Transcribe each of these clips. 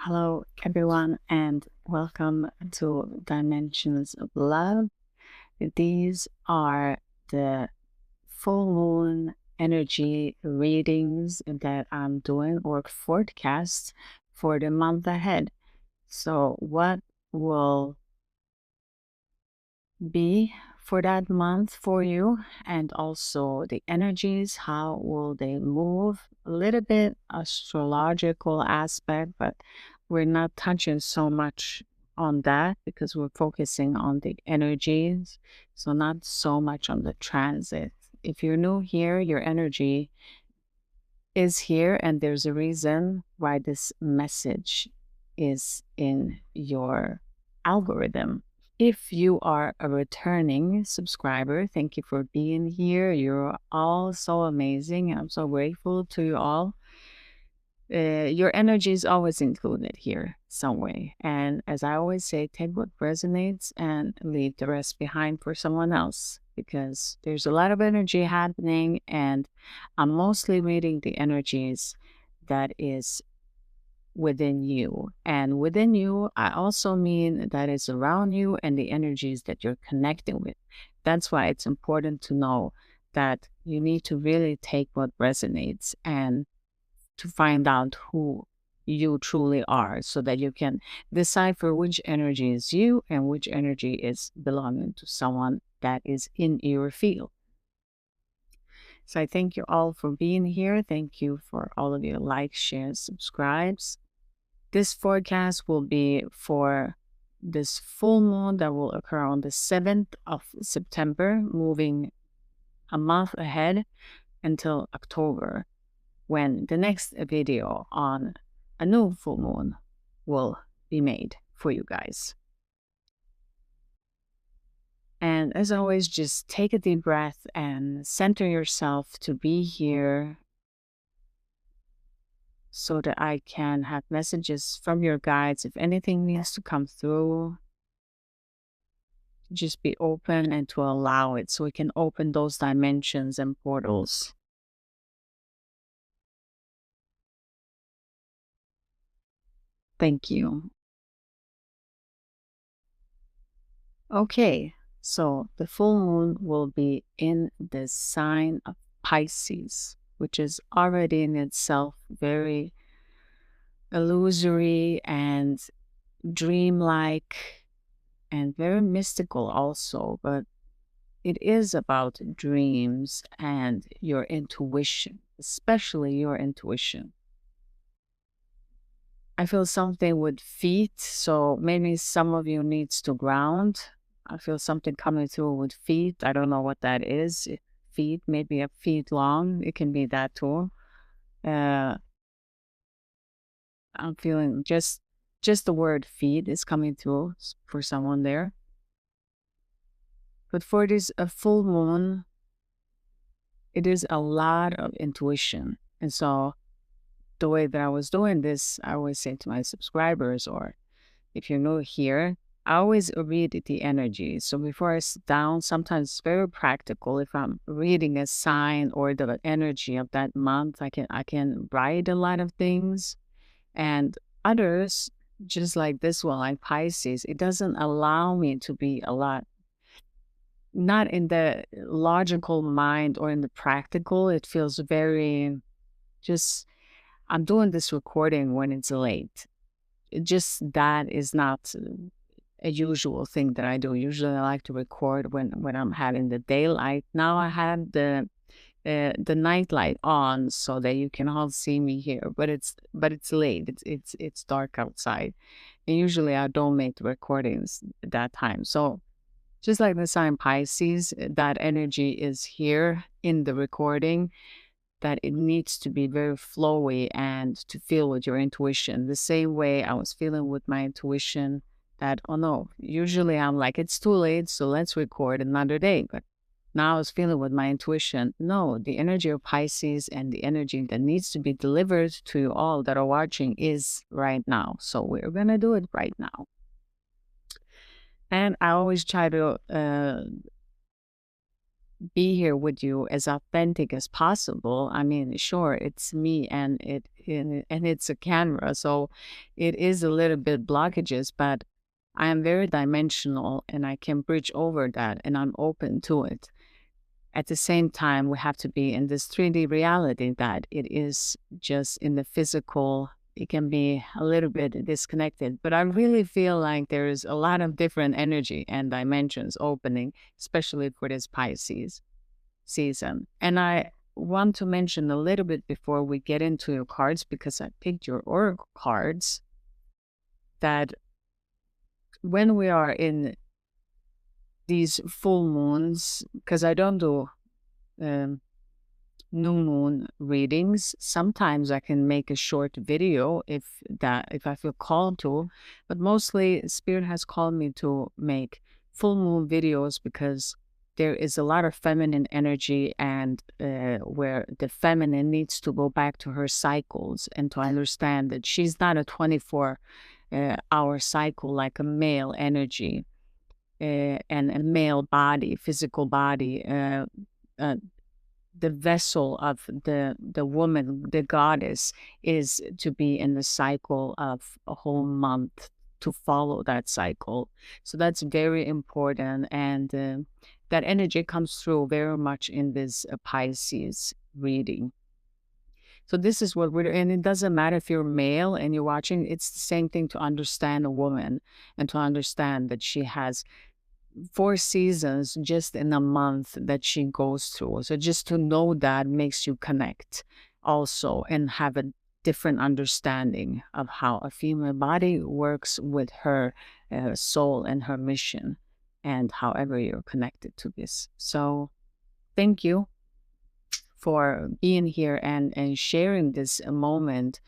Hello, everyone, and welcome to Dimensions of Love. These are the full moon energy readings that I'm doing, or forecasts for the month ahead. So, what will be for that month for you, and also the energies, how will they move? A little bit astrological aspect, but we're not touching so much on that because we're focusing on the energies, so not so much on the transit. If you're new here, your energy is here, and there's a reason why this message is in your algorithm. If you are a returning subscriber, thank you for being here. You're all so amazing. I'm so grateful to you all. Your energy is always included here some way. And as I always say, take what resonates and leave the rest behind for someone else, because there's a lot of energy happening, and I'm mostly reading the energies that is within you. And within you, I also mean that is around you and the energies that you're connecting with. That's why it's important to know that you need to really take what resonates and to find out who you truly are, so that you can decipher which energy is you and which energy is belonging to someone that is in your field. So I thank you all for being here. Thank you for all of your likes, shares, subscribes. This forecast will be for this full moon that will occur on the 7th of September, moving a month ahead until October, when the next video on a new full moon will be made for you guys. And as always, just take a deep breath and center yourself to be here, so that I can have messages from your guides. If anything needs to come through, just be open and to allow it, so we can open those dimensions and portals. Thank you. Okay, so the full moon will be in the sign of Pisces, which is already in itself very illusory and dreamlike and very mystical also, but it is about dreams and your intuition, especially your intuition. I feel something with feet, so maybe some of you needs to ground. I feel something coming through with feet. I don't know what that is. Feet, maybe a feet long. It can be that too. I'm feeling just the word feet is coming through for someone there. But for this a full moon, it is a lot of intuition. And so the way that I was doing this, I always say to my subscribers, or if you're new here, I always read the energy. So before I sit down, sometimes it's very practical. If I'm reading a sign or the energy of that month, I can write a lot of things. And others, just like this one, like Pisces, it doesn't allow me to be a lot, not in the logical mind or in the practical. It feels very just, I'm doing this recording when it's late. Just that is not a usual thing that I do. Usually I like to record when I'm having the daylight. Now I have the night light on so that you can all see me here, but it's late. It's dark outside, and usually I don't make the recordings at that time. So just like the sign Pisces, that energy is here in the recording, that it needs to be very flowy and to feel with your intuition. The same way I was feeling with my intuition that, oh no, usually I'm like, it's too late, so let's record another day. But now I was feeling with my intuition, no, the energy of Pisces and the energy that needs to be delivered to you all that are watching is right now. So we're going to do it right now. And I always try to be here with you as authentic as possible. I mean, sure, it's me and it's a camera, so it is a little bit blockages, but I am very dimensional and I can bridge over that and I'm open to it. At the same time, we have to be in this 3D reality that it is just in the physical. It can be a little bit disconnected, but I really feel like there's a lot of different energy and dimensions opening, especially for this Pisces season. And I want to mention a little bit before we get into your cards, because I picked your oracle cards, that when we are in these full moons, because I don't do um, new moon readings. Sometimes I can make a short video if I feel called to, but mostly Spirit has called me to make full moon videos because there is a lot of feminine energy and where the feminine needs to go back to her cycles and to understand that she's not a 24-hour cycle like a male energy and a male body, physical body. The vessel of the woman, the goddess, is to be in the cycle of a whole month, to follow that cycle. So that's very important, and that energy comes through very much in this Pisces reading. So this is what we're, and it doesn't matter if you're male and you're watching, it's the same thing to understand a woman and to understand that she has 4 seasons just in a month that she goes through. So just to know that makes you connect also and have a different understanding of how a female body works with her soul and her mission, and however you're connected to this. So thank you for being here and sharing this moment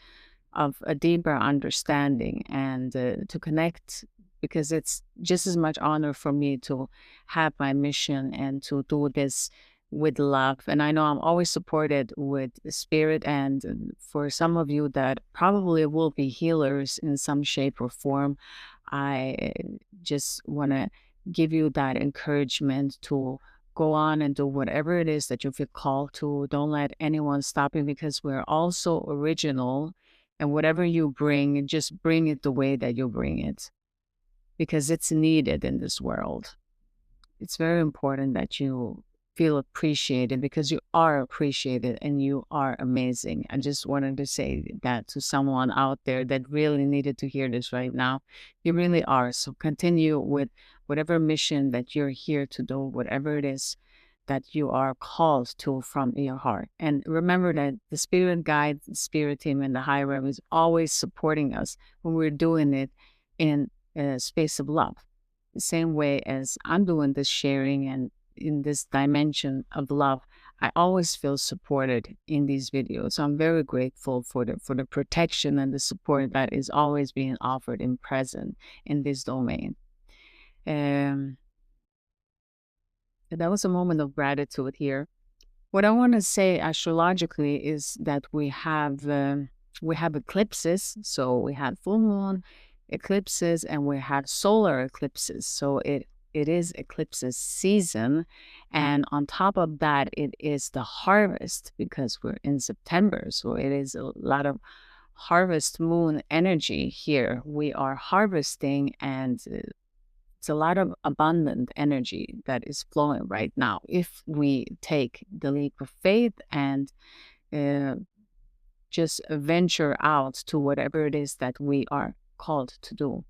of a deeper understanding and to connect, because it's just as much honor for me to have my mission and to do this with love. And I know I'm always supported with spirit, and for some of you that probably will be healers in some shape or form, I just want to give you that encouragement to go on and do whatever it is that you feel called to. Don't let anyone stop you, because we're all so original, and whatever you bring, just bring it the way that you bring it, because it's needed in this world. It's very important that you feel appreciated, because you are appreciated and you are amazing. I just wanted to say that to someone out there that really needed to hear this right now. You really are. So continue with whatever mission that you're here to do, whatever it is that you are called to from your heart. And remember that the spirit guide, the spirit team, and the higher realm is always supporting us when we're doing it in a space of love. The same way as I'm doing this sharing and in this dimension of love, I always feel supported in these videos. So I'm very grateful for the protection and the support that is always being offered and present in this domain. That was a moment of gratitude here. What I want to say astrologically is that we have eclipses. So we have full moon eclipses and we have solar eclipses. So it is eclipses season, and on top of that, it is the harvest, because we're in September. So it is a lot of harvest moon energy here. We are harvesting, and it's a lot of abundant energy that is flowing right now if we take the leap of faith and just venture out to whatever it is that we are called to do.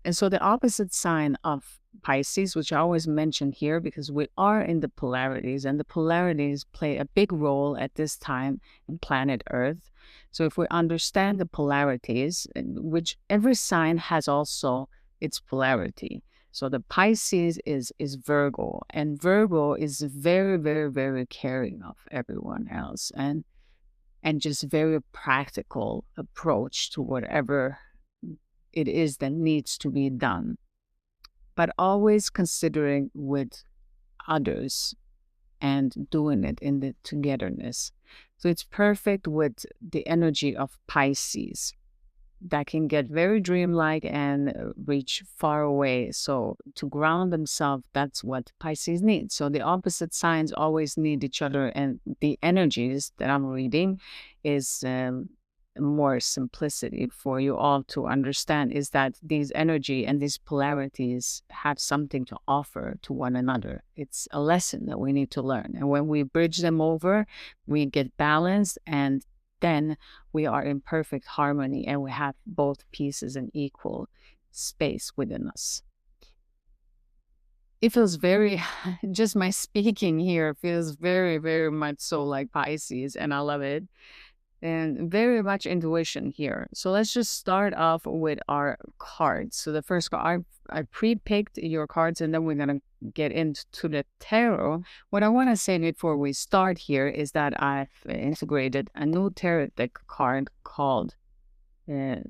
And so the opposite sign of Pisces, which I always mention here because we are in the polarities, and the polarities play a big role at this time in planet Earth. So if we understand the polarities, which every sign has also its polarity. So the Pisces is Virgo, and Virgo is very, very, very caring of everyone else, and just very practical approach to whatever it is that needs to be done, but always considering with others and doing it in the togetherness. So it's perfect with the energy of Pisces. that can get very dreamlike and reach far away. So to ground themselves, that's what Pisces needs. So the opposite signs always need each other. And the energies that I'm reading is more simplicity for you all to understand, is that these energy and these polarities have something to offer to one another. It's a lesson that we need to learn. And when we bridge them over, we get balanced, and then we are in perfect harmony, and we have both pieces in equal space within us. It feels very, just my speaking here feels very, very much so like Pisces, and I love it. And very much intuition here. So let's just start off with our cards. So the first card, I pre-picked your cards, and then we're going to get into the tarot. What I want to say before we start here is that I've integrated a new tarot deck card called the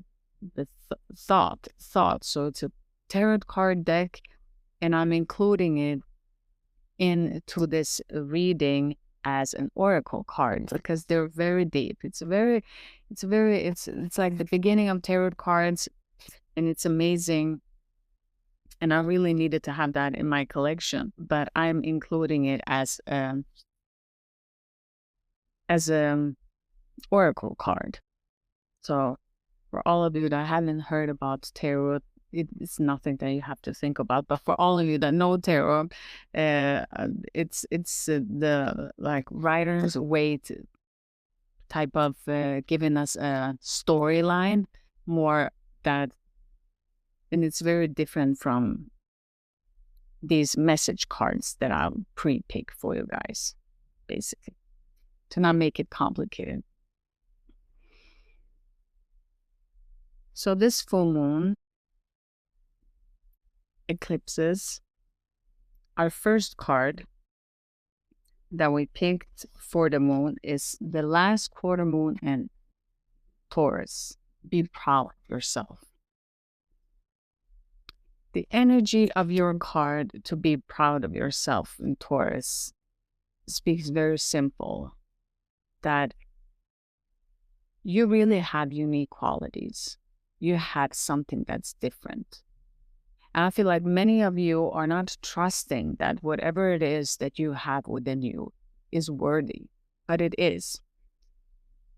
Thought. So it's a tarot card deck, and I'm including it into this reading as an oracle card because they're very deep. It's like the beginning of tarot cards, and it's amazing. And I really needed to have that in my collection, but I'm including it as oracle card. So for all of you that haven't heard about tarot, it's nothing that you have to think about. But for all of you that know tarot, it's the like writer's way to type of giving us a storyline more that, and it's very different from these message cards that I'll pre-pick for you guys, basically, to not make it complicated. So this full moon eclipses, our first card that we picked for the moon is the last quarter moon in Taurus. Be proud of yourself. The energy of your card to be proud of yourself in Taurus speaks very simple, that you really have unique qualities. You have something that's different. And I feel like many of you are not trusting that whatever it is that you have within you is worthy, but it is.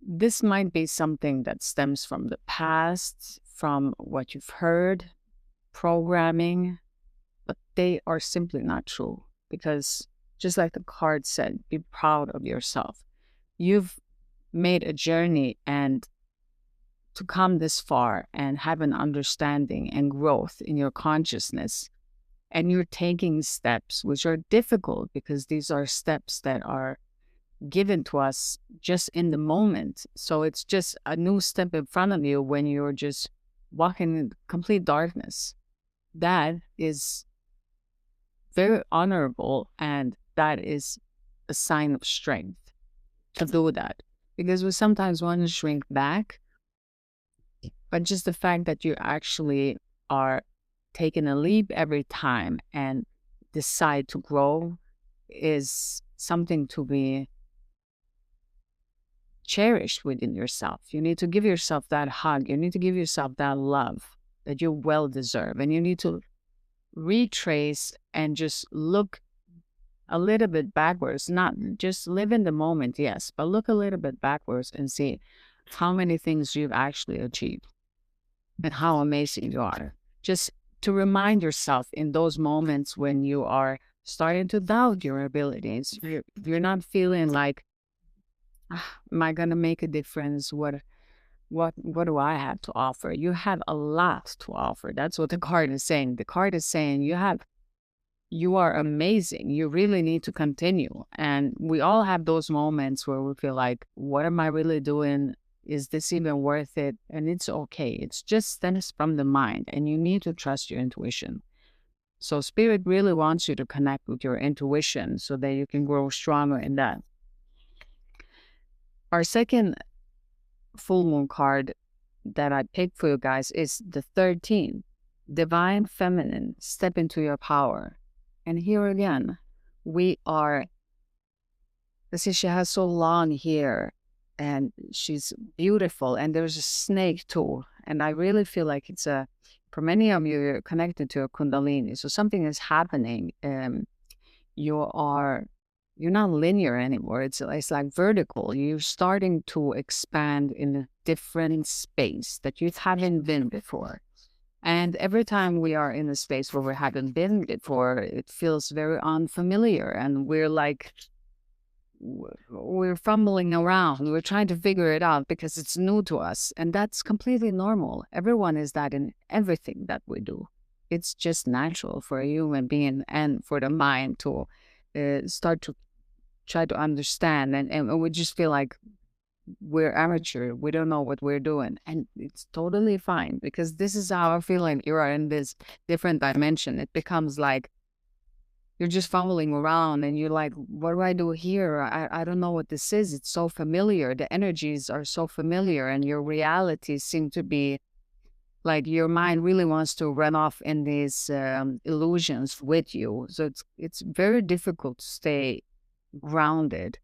This might be something that stems from the past, from what you've heard, programming, but they are simply not true, because just like the card said, be proud of yourself. You've made a journey and to come this far and have an understanding and growth in your consciousness. And you're taking steps which are difficult because these are steps that are given to us just in the moment. So it's just a new step in front of you when you're just walking in complete darkness. That is very honorable, and that is a sign of strength to do that, because we sometimes want to shrink back. But just the fact that you actually are taking a leap every time and decide to grow is something to be cherished within yourself. You need to give yourself that hug. You need to give yourself that love that you well deserve. And you need to retrace and just look a little bit backwards, not just live in the moment, yes, but look a little bit backwards and see how many things you've actually achieved and how amazing you are. Just to remind yourself in those moments when you are starting to doubt your abilities, you're not feeling like, am I going to make a difference? What do I have to offer? You have a lot to offer. That's what the card is saying. The card is saying you are amazing. You really need to continue. And we all have those moments where we feel like, what am I really doing? Is this even worth it? And it's okay. It's just stems from the mind, and you need to trust your intuition. So Spirit really wants you to connect with your intuition so that you can grow stronger in that. Our second full moon card that I picked for you guys is the 13, Divine Feminine, step into your power. And here again, we are, see, she has so long hair and she's beautiful, and there's a snake too. And I really feel like it's for many of you, you're connected to a Kundalini. So something is happening. You're not linear anymore. It's like vertical. You're starting to expand in a different space that you haven't been before. And every time we are in a space where we haven't been before, it feels very unfamiliar. And we're fumbling around. We're trying to figure it out because it's new to us. And that's completely normal. Everyone is that in everything that we do. It's just natural for a human being and for the mind to start to try to understand. And we just feel like we're amateur. We don't know what we're doing. And it's totally fine, because this is how I feel like you are in this different dimension. It becomes like you're just fumbling around and you're like, what do I do here? I don't know what this is. It's so familiar. The energies are so familiar, and your realities seem to be like your mind really wants to run off in these illusions with you. So it's very difficult to stay grounded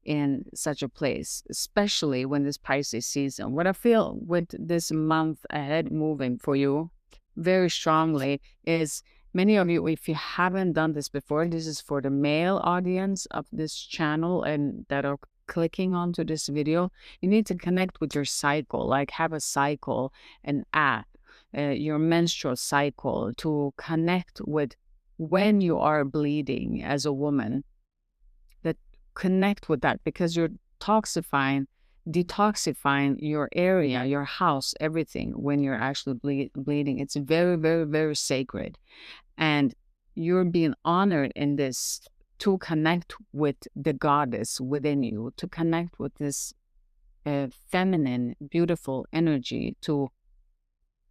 in such a place, especially when this Pisces season. What I feel with this month ahead moving for you very strongly is, many of you, if you haven't done this before, this is for the male audience of this channel and that are clicking onto this video, you need to connect with your cycle, like have a cycle, an app, your menstrual cycle, to connect with when you are bleeding as a woman. That connect with that, because you're detoxifying your area, your house, everything when you're actually bleeding. It's very, very, very sacred. And you're being honored in this to connect with the goddess within you, to connect with this feminine, beautiful energy. To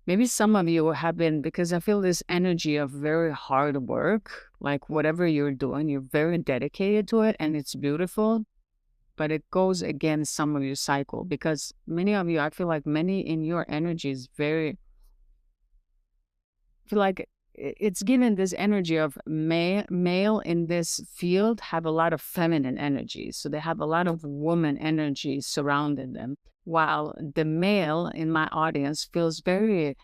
maybe some of you have been, because I feel this energy of very hard work, like whatever you're doing, you're very dedicated to it and it's beautiful, but it goes against some of your cycle, because many of you, I feel like many in your energy is very, I feel like it's given this energy of male in this field have a lot of feminine energy. So they have a lot of woman energy surrounding them, while the male in my audience feels very,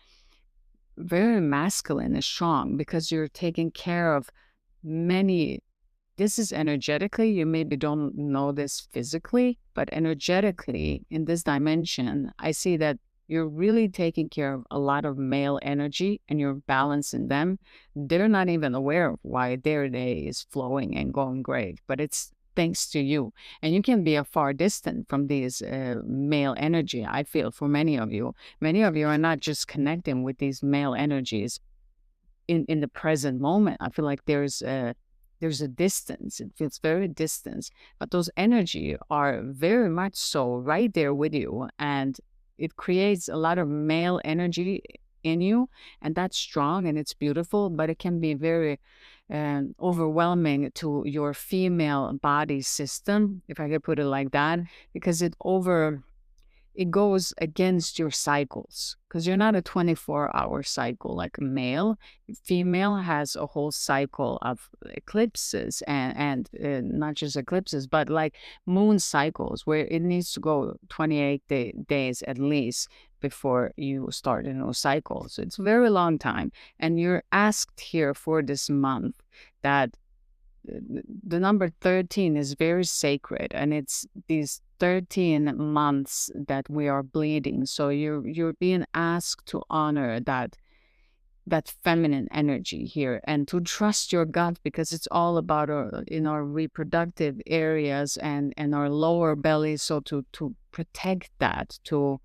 very masculine and strong, because you're taking care of many. This is energetically, you maybe don't know this physically, but energetically in this dimension, I see that you're really taking care of a lot of male energy and you're balancing them. They're not even aware of why their day is flowing and going great, but it's thanks to you. And you can be a far distant from these male energy, I feel, for many of you. Many of you are not just connecting with these male energies in the present moment. I feel like there's a distance. It feels very distant, but those energy are very much so right there with you. And it creates a lot of male energy in you, and that's strong and it's beautiful, but it can be very overwhelming to your female body system, if I could put it like that, because it goes against your cycles, because you're not a 24-hour cycle like a male. Female has a whole cycle of eclipses and not just eclipses, but like moon cycles, where it needs to go 28 days at least before you start a new cycle. So it's a very long time. And you're asked here for this month that the number 13 is very sacred, and it's these 13 months that we are bleeding. So you're being asked to honor that feminine energy here, and to trust your gut, because it's all about our reproductive areas and our lower belly. So to protect that, to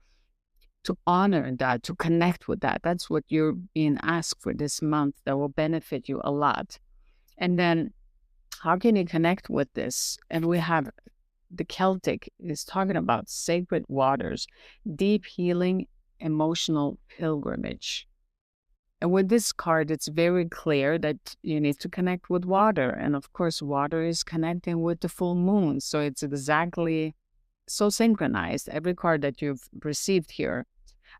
honor that, to connect with that. That's what you're being asked for this month. That will benefit you a lot. And then how can you connect with this? And we have the Celtic is talking about sacred waters, deep healing, emotional pilgrimage. And with this card, it's very clear that you need to connect with water. And of course, water is connecting with the full moon. So it's exactly so synchronized. Every card that you've received here,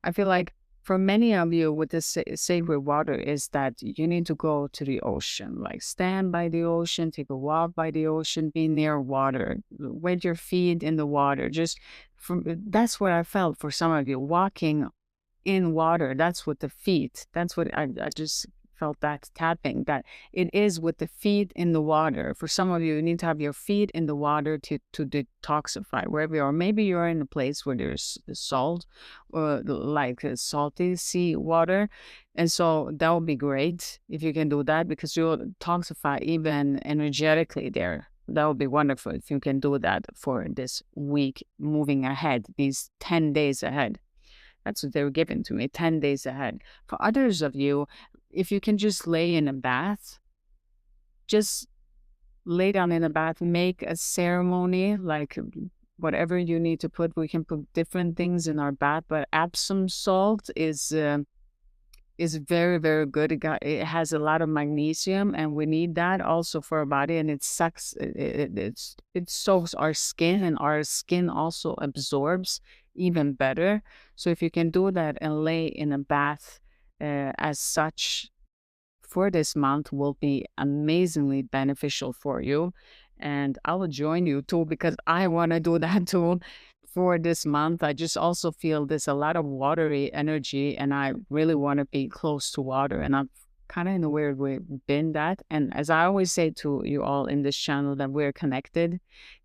I feel like for many of you with this sacred water is that you need to go to the ocean, like stand by the ocean, take a walk by the ocean, be near water, wet your feet in the water. That's what I felt for some of you, walking in water. That's with the feet. That's what I just felt, that tapping, that it is with the feet in the water. For some of you, you need to have your feet in the water to detoxify wherever you are. Maybe you're in a place where there's salt, or like salty sea water. And so that would be great if you can do that, because you'll detoxify even energetically there. That would be wonderful if you can do that for this week moving ahead, these 10 days ahead. That's what they were given to me, 10 days ahead. For others of you, if you can just lay in a bath, just lay down in a bath, make a ceremony, like whatever you need to put. We can put different things in our bath, but Epsom salt is very, very good. It has a lot of magnesium, and we need that also for our body. And it sucks. It soaks our skin, and our skin also absorbs even better. So if you can do that and lay in a bath as such for this month, will be amazingly beneficial for you. And I will join you too, because I want to do that too for this month. I just also feel there's a lot of watery energy, and I really want to be close to water. And I've kind of in a weird way been that. And as I always say to you all in this channel, that we're connected.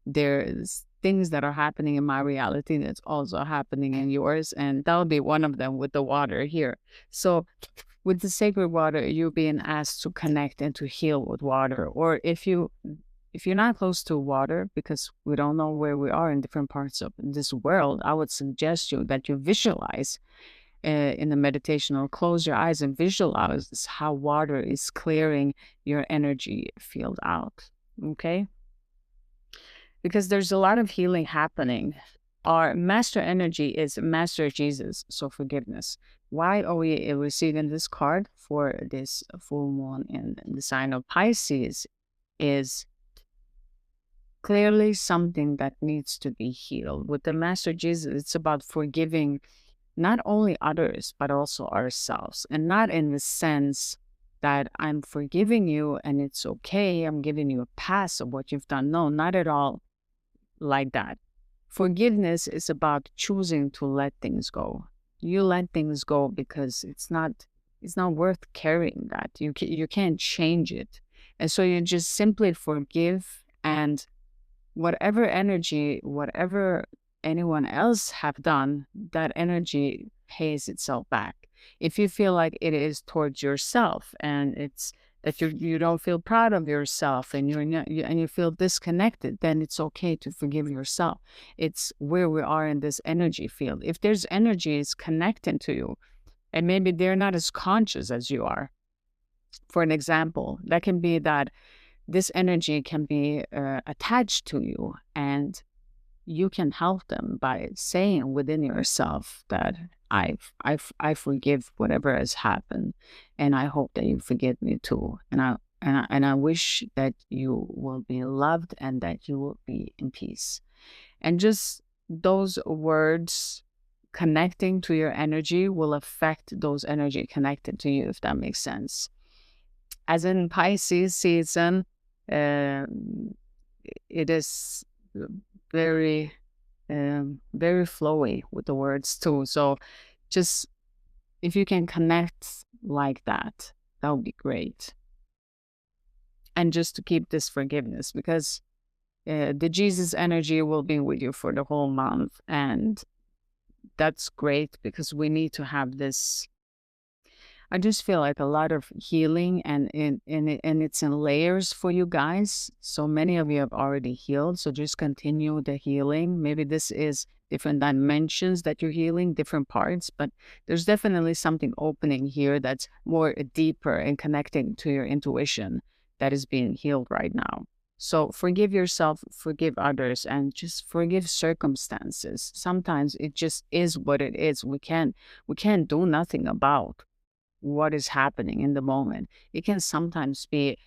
There's things that are happening in my reality that's also happening in yours. And that'll be one of them with the water here. So with the sacred water, you're being asked to connect and to heal with water. Or if you're not close to water, because we don't know where we are in different parts of this world, I would suggest you that you visualize in the meditation, or close your eyes and visualize how water is clearing your energy field out. Okay? Because there's a lot of healing happening. Our master energy is Master Jesus, so forgiveness. Why are we receiving this card for this full moon in the sign of Pisces is clearly something that needs to be healed. With the Master Jesus, it's about forgiving not only others, but also ourselves. And not in the sense that I'm forgiving you and it's okay, I'm giving you a pass of what you've done. No, not at all like that. Forgiveness is about choosing to let things go. You let things go because it's not worth carrying that. You can't change it. And so you just simply forgive, and whatever energy, whatever anyone else have done, that energy pays itself back. If you feel like it is towards yourself, and it's that you don't feel proud of yourself, and you feel disconnected, then it's okay to forgive yourself. It's where we are in this energy field. If there's energies connecting to you, and maybe they're not as conscious as you are. For an example, that can be that this energy can be attached to you, and you can help them by saying within yourself that I forgive whatever has happened, and I hope that you forgive me too. And I wish that you will be loved and that you will be in peace. And just those words connecting to your energy will affect those energy connected to you, if that makes sense. As in Pisces season, it is very very flowy with the words too. So just if you can connect like that, that would be great. And just to keep this forgiveness, because the Jesus energy will be with you for the whole month, and that's great, because we need to have this. I just feel like a lot of healing, and it's in layers for you guys. So many of you have already healed. So just continue the healing. Maybe this is different dimensions that you're healing, different parts, but there's definitely something opening here that's more deeper and connecting to your intuition that is being healed right now. So forgive yourself, forgive others, and just forgive circumstances. Sometimes it just is what it is. We can't do nothing about what is happening in the moment. It can sometimes be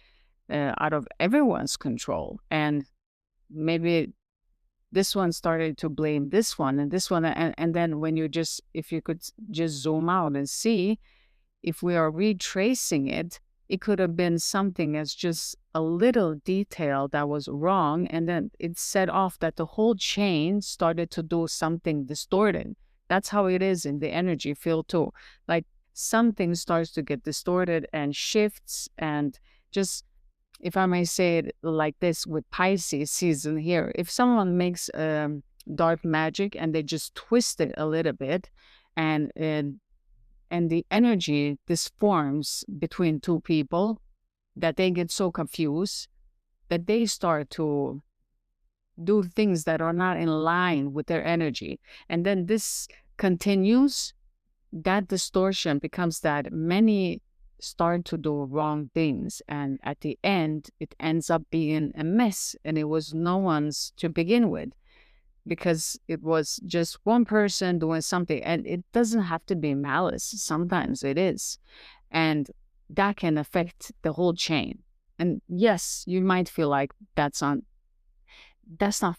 out of everyone's control, and maybe this one started to blame this one and this one, and then when you just, if you could just zoom out and see, if we are retracing it, it could have been something as just a little detail that was wrong, and then it set off that the whole chain started to do something distorted. That's how it is in the energy field too. Like something starts to get distorted and shifts, and just, if I may say it like this, with Pisces season here, if someone makes dark magic and they just twist it a little bit, and the energy this forms between two people, that they get so confused that they start to do things that are not in line with their energy. And then this continues, that distortion becomes that many start to do wrong things. And at the end, it ends up being a mess. And it was no one's to begin with, because it was just one person doing something. And it doesn't have to be malice. Sometimes it is. And that can affect the whole chain. And yes, you might feel like that's not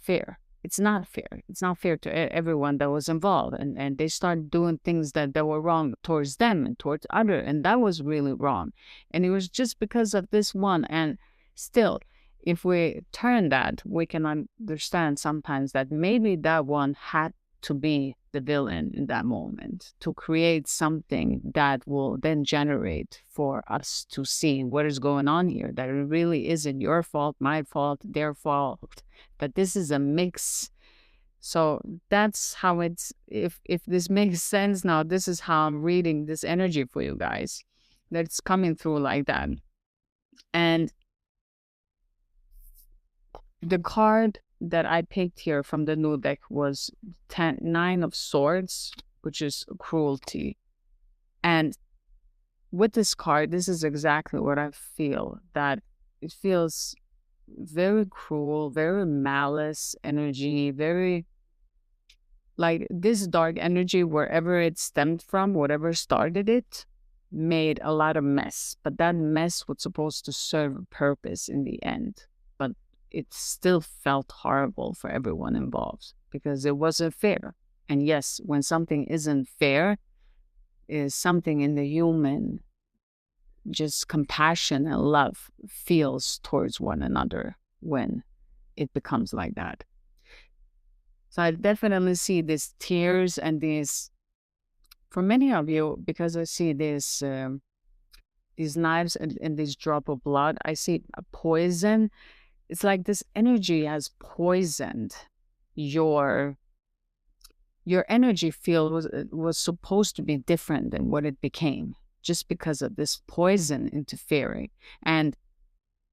fair. It's not fair. It's not fair to everyone that was involved. And they started doing things that were wrong towards them and towards others. And that was really wrong. And it was just because of this one. And still, if we turn that, we can understand sometimes that maybe that one had to be the villain in that moment to create something that will then generate for us to see what is going on here, that it really isn't your fault, my fault, their fault, that this is a mix. So that's how it's, if this makes sense now, this is how I'm reading this energy for you guys, that it's coming through like that. And the card that I picked here from the new deck was Nine of Swords, which is cruelty. And with this card, this is exactly what I feel, that it feels very cruel, very malice energy, very like this dark energy, wherever it stemmed from, whatever started it, made a lot of mess. But that mess was supposed to serve a purpose in the end. But it still felt horrible for everyone involved because it wasn't fair. And yes, when something isn't fair, is something in the human, just compassion and love feels towards one another when it becomes like that. So I definitely see these tears and these, for many of you, because I see these knives and this drop of blood, I see a poison. It's like this energy has poisoned your energy field was supposed to be different than what it became, just because of this poison interfering. And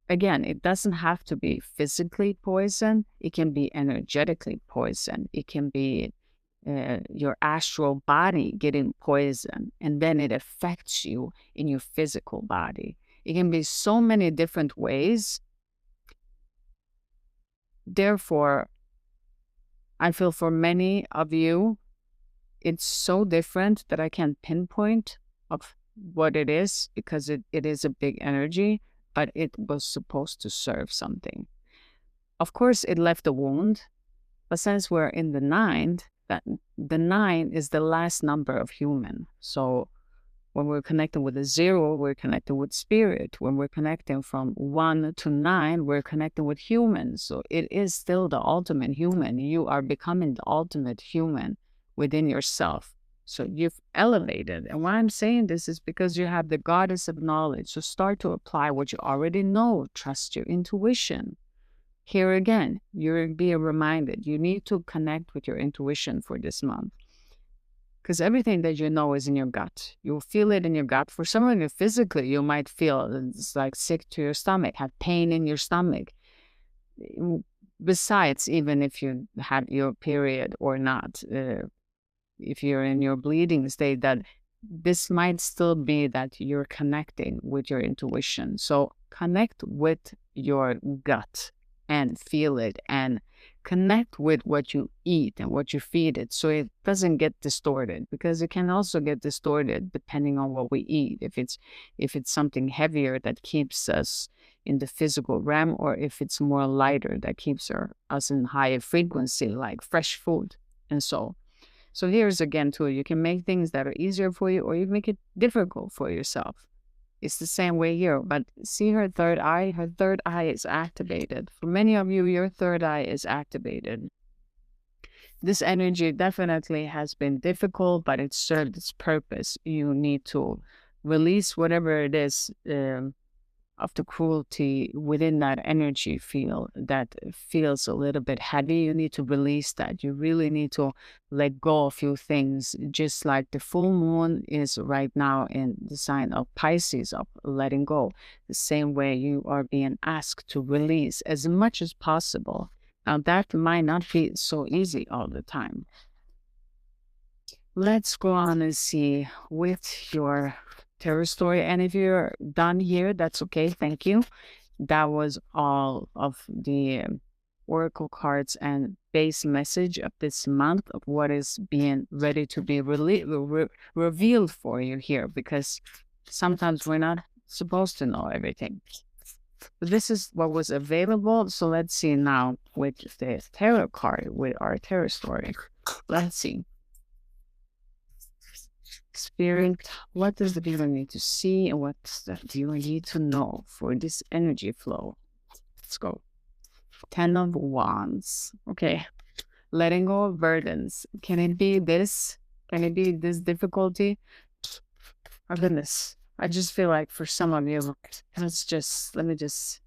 again, it doesn't have to be physically poison. It can be energetically poison. It can be your astral body getting poisoned, and then it affects you in your physical body. It can be so many different ways. Therefore, I feel for many of you, it's so different that I can't pinpoint of what it is, because it is a big energy, but it was supposed to serve something. Of course, it left a wound, but since we're in the 9, that the 9 is the last number of human. So when we're connecting with a 0, we're connecting with spirit. When we're connecting from 1 to 9, we're connecting with humans. So it is still the ultimate human. You are becoming the ultimate human within yourself. So you've elevated. And why I'm saying this is because you have the goddess of knowledge. So start to apply what you already know. Trust your intuition. Here again, you're being reminded you need to connect with your intuition for this month. Because everything that you know is in your gut. You'll feel it in your gut. For some of you, physically, you might feel it's like sick to your stomach, have pain in your stomach. Besides, even if you have your period or not, if you're in your bleeding state, that this might still be that you're connecting with your intuition. So connect with your gut and feel it, and connect with what you eat and what you feed it, so it doesn't get distorted, because it can also get distorted depending on what we eat. If it's something heavier that keeps us in the physical realm, or if it's more lighter that keeps us in higher frequency, like fresh food. And so here's again too, you can make things that are easier for you, or you make it difficult for yourself. It's the same way here, but see her third eye? Her third eye is activated. For many of you, your third eye is activated. This energy definitely has been difficult, but it served its purpose. You need to release whatever it is of the cruelty within that energy field that feels a little bit heavy. You need to release that. You really need to let go of a few things, just like the full moon is right now in the sign of Pisces, of letting go. The same way you are being asked to release as much as possible. Now, that might not be so easy all the time. Let's go on and see with your tarot story. And if you're done here, that's okay. Thank you. That was all of the oracle cards and base message of this month of what is being ready to be revealed for you here, because sometimes we're not supposed to know everything. But this is what was available. So let's see now with the tarot card, with our tarot story. Let's see. Spirit, what does the viewer need to see and what does the viewer need to know for this energy flow? Let's go. 10 of Wands. Okay. Letting go of burdens. Can it be this? Can it be this difficulty? Oh goodness. I just feel like for some of you, let me just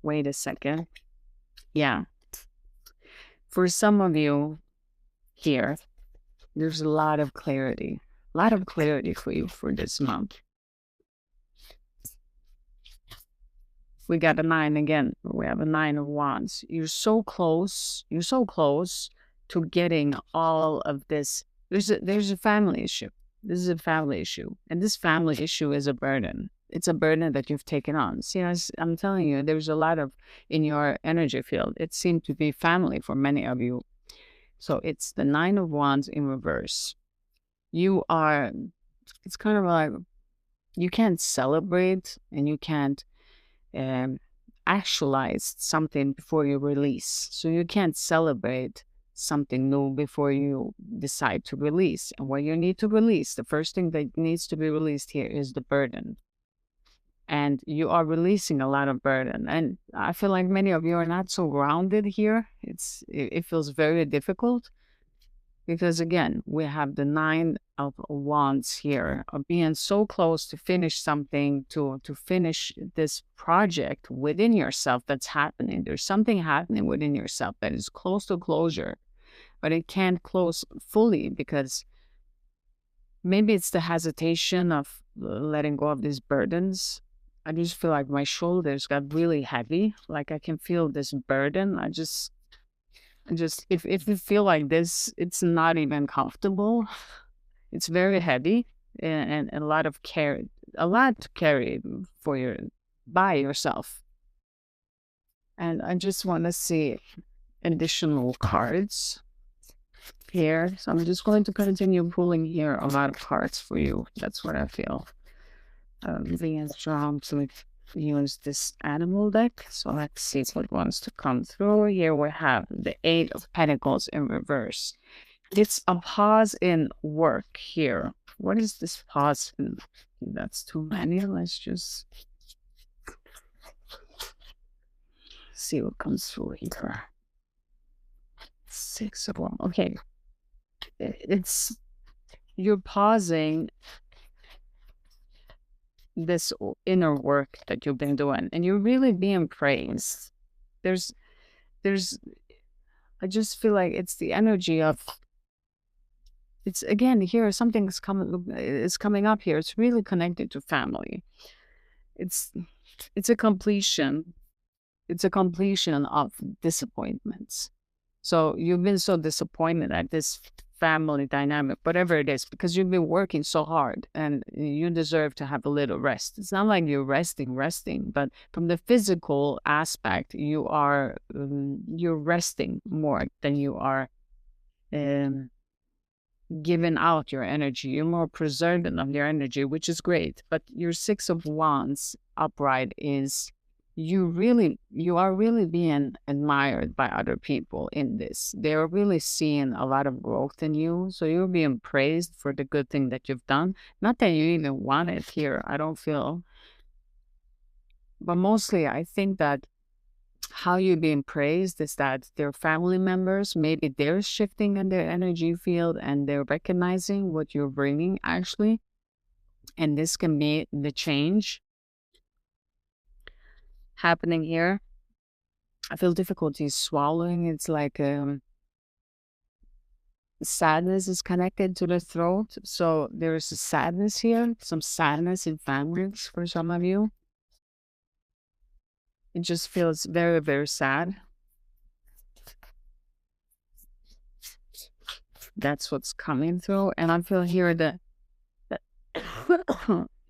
wait a second. Yeah. For some of you here, there's a lot of clarity. A lot of clarity for you for this month. We got a 9 again. We have a 9 of Wands. You're so close. You're so close to getting all of this. There's a family issue. This is a family issue. And this family issue is a burden. It's a burden that you've taken on. See, I'm telling you, there's a lot of, in your energy field, it seemed to be family for many of you. So it's the 9 of Wands in reverse. You are, it's kind of like, you can't celebrate and you can't actualize something before you release. So you can't celebrate something new before you decide to release. And what you need to release, the first thing that needs to be released here is the burden. And you are releasing a lot of burden. And I feel like many of you are not so grounded here. It feels very difficult. Because again, we have the 9 of Wands here, of being so close to finish something, to finish this project within yourself that's happening. There's something happening within yourself that is close to closure, but it can't close fully because maybe it's the hesitation of letting go of these burdens. I just feel like my shoulders got really heavy. Like I can feel this burden. If you feel like this, it's not even comfortable. It's very heavy and a lot to carry by yourself. And I just want to see additional cards here. So I'm just going to continue pulling here a lot of cards for you. That's what I feel. Being strong to use this animal deck. So let's see what wants to come through. Here we have the 8 of Pentacles in reverse. It's a pause in work here. What is this pause in? That's too many. Let's just see what comes through here. 6 of Wands. Okay. It's, you're pausing this inner work that you've been doing and you're really being praised. There's I just feel like it's the energy of, it's again here, something is coming up here. It's really connected to family. It's a completion. It's a completion of disappointments. So you've been so disappointed at this family dynamic, whatever it is, because you've been working so hard and you deserve to have a little rest. It's not like you're resting, but from the physical aspect, you are, you're resting more than you are giving out your energy. You're more preserving of your energy, which is great. But your 6 of Wands upright is, you are really being admired by other people in this. They're really seeing a lot of growth in you. So you're being praised for the good thing that you've done. Not that you even want it here, I don't feel. But mostly I think that how you're being praised is that their family members, maybe they're shifting in their energy field and they're recognizing what you're bringing actually. And this can be the change happening here. I feel difficulty swallowing. It's like sadness is connected to the throat. So there's a sadness here, some sadness in families for some of you. It just feels very, very sad. That's what's coming through. And I feel here that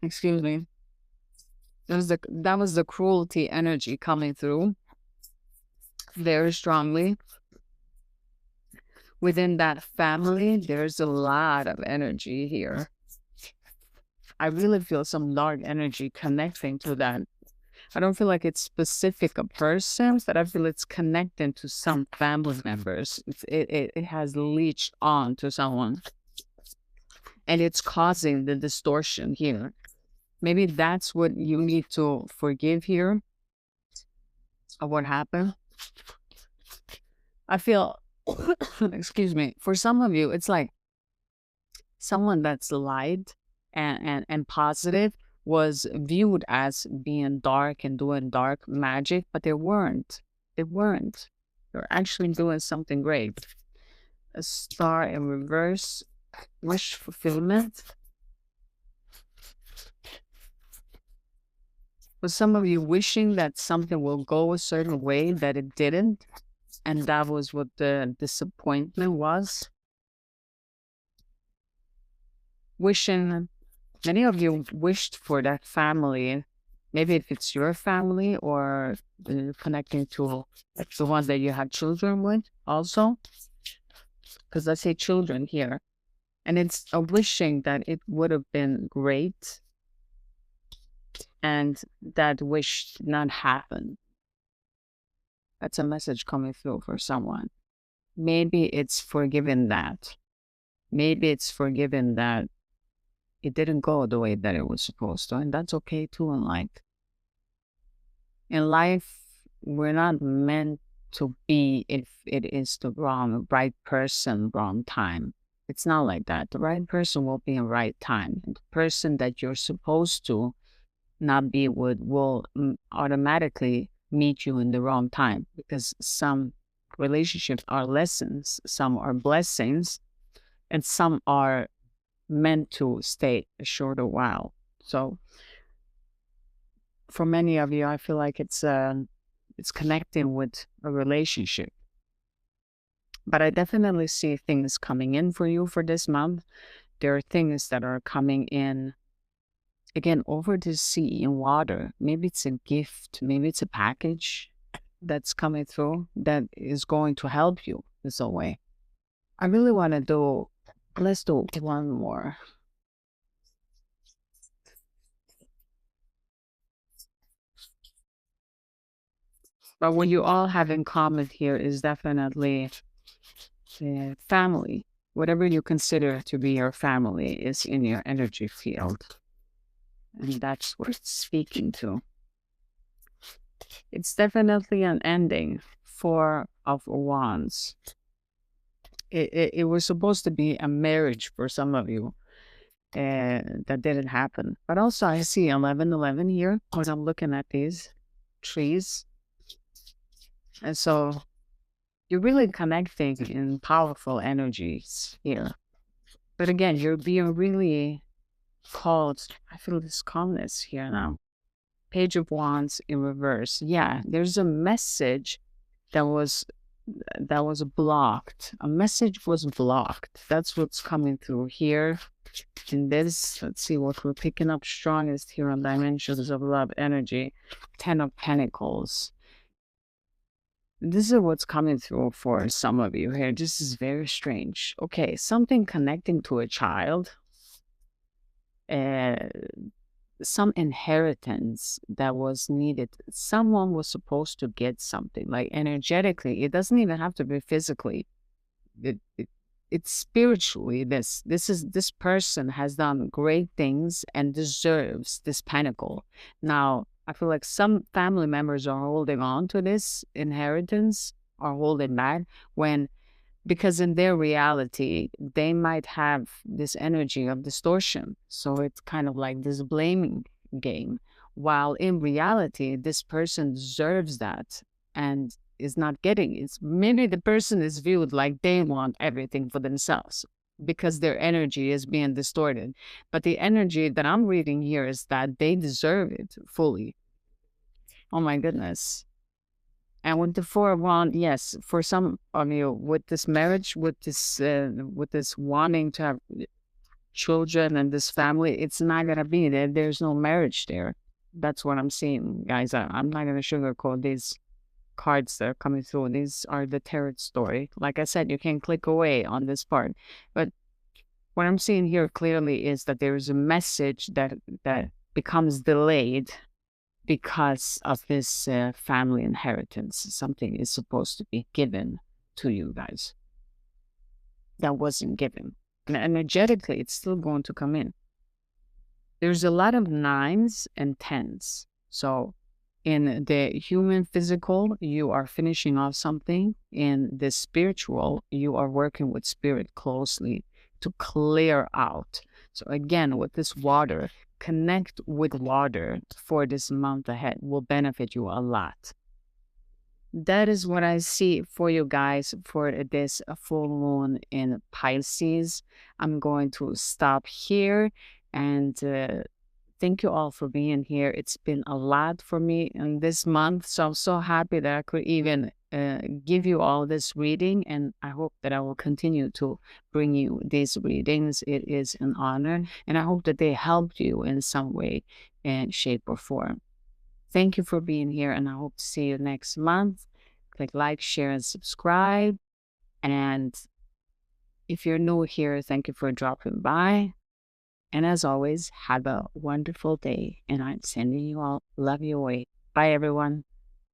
excuse me. That was the cruelty energy coming through very strongly. Within that family, there's a lot of energy here. I really feel some dark energy connecting to that. I don't feel like it's specific a person, but I feel it's connecting to some family members. It has leached on to someone. And it's causing the distortion here. Maybe that's what you need to forgive here of what happened. I feel, excuse me, for some of you, it's like someone that's light and positive was viewed as being dark and doing dark magic, but they weren't. They weren't. They're actually doing something great. A star in reverse, wish fulfillment. Was some of you wishing that something will go a certain way that it didn't? And that was what the disappointment was. Wishing, many of you wished for that family. Maybe if it's your family or connecting to the one that you have children with also. Because I say children here. And it's a wishing that it would have been great. And that wish did not happen. That's a message coming through for someone. Maybe it's forgiven that. Maybe it's forgiven that it didn't go the way that it was supposed to. And that's okay too in life. In life, we're not meant to be if it is the right person, wrong time. It's not like that. The right person will be in right time. The person that you're supposed to not be with will automatically meet you in the wrong time, because some relationships are lessons, some are blessings, and some are meant to stay a shorter while. So for many of you, I feel like it's connecting with a relationship. But I definitely see things coming in for you for this month. There are things that are coming in again, over the sea in water. Maybe it's a gift, maybe it's a package that's coming through that is going to help you in some way. I really want to do, let's do one more. But what you all have in common here is definitely family. Whatever you consider to be your family is in your energy field. And that's what it's speaking to. It's definitely an ending. 4 of Wands. It was supposed to be a marriage for some of you. That didn't happen. But also I see 1111 here because I'm looking at these trees. And so you're really connecting in powerful energies here. But again, you're being really called. I feel this calmness here now. Page of Wands in reverse. Yeah, there's a message that was blocked. A message was blocked. That's what's coming through here. In this, let's see what we're picking up strongest here on Dimensions of Love energy. 10 of Pentacles. This is what's coming through for some of you here. This is very strange. Okay, something connecting to a child. Some inheritance that was needed. Someone was supposed to get something, like energetically. It doesn't even have to be physically. It's spiritually. This person has done great things and deserves this pentacle. Now, I feel like some family members are holding on to this inheritance or holding back when, because in their reality, they might have this energy of distortion. So it's kind of like this blaming game. While in reality, this person deserves that and is not getting it. Maybe the person is viewed like they want everything for themselves because their energy is being distorted. But the energy that I'm reading here is that they deserve it fully. Oh my goodness. And with the Four of Wands, yes, for some of you, with this marriage, with this wanting to have children and this family, it's not gonna be there. There's no marriage there. That's what I'm seeing, guys. I'm not gonna sugarcoat these cards that are coming through. These are the tarot story. Like I said, you can click away on this part, but what I'm seeing here clearly is that there is a message that becomes delayed because of this family inheritance. Something is supposed to be given to you guys that wasn't given. And energetically, it's still going to come in. There's a lot of 9s and 10s. So in the human physical, you are finishing off something. In the spiritual, you are working with spirit closely to clear out. So again, with this water, connect with water for this month ahead will benefit you a lot. That is what I see for you guys for this full moon in Pisces. I'm going to stop here and thank you all for being here. It's been a lot for me in this month, so I'm so happy that I could even give you all this reading, and I hope that I will continue to bring you these readings. It is an honor, and I hope that they helped you in some way, and shape, or form. Thank you for being here, and I hope to see you next month. Click like, share, and subscribe. And if you're new here, thank you for dropping by. And as always, have a wonderful day. And I'm sending you all love you away. Bye, everyone.